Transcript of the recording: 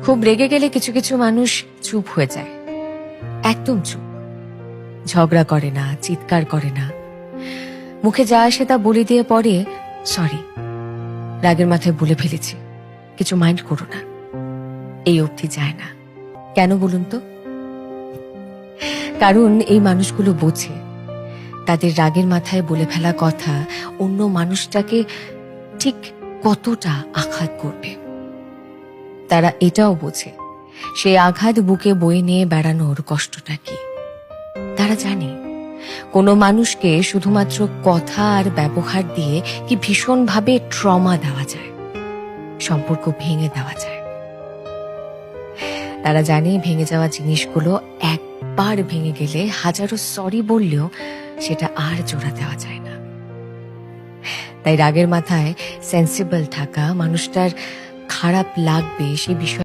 খুব রেগে গেলে কিছু কিছু মানুষ চুপ হয়ে যায়, একদম চুপ। ঝগড়া করে না, চিৎকার করে না, মুখে যা আসে তা বলে দিয়ে পরে সরি, রাগের মাথায় বলে ফেলেছি, কিছু মাইন্ড করো না, এই অবধি যায় না। কেন বলুন তো? কারণ এই মানুষগুলো বোঝে তাদের রাগের মাথায় বলে ফেলা কথা অন্য মানুষটাকে ঠিক কতটা আঘাত করবে। তারা এটাও বোঝে সেই আঘাত বুকে বয়ে নিয়ে বেড়ানোর কষ্টটা কি। তারা জানে কোনো মানুষকে শুধুমাত্র কথা আর ব্যবহার দিয়ে কি ভীষণভাবে ট্রমা দেওয়া যায়, সম্পর্ক ভেঙে দেওয়া যায়। তারা জানে ভেঙে যাওয়া জিনিসগুলো একবার ভেঙে গেলে হাজারো সরি বললেও সেটা আর জোড়া দেওয়া যায় না। তাই রাগের মাথায় সেন্সিবল থাকা, মানুষটার খারাপ লাগবে সে বিষয়ে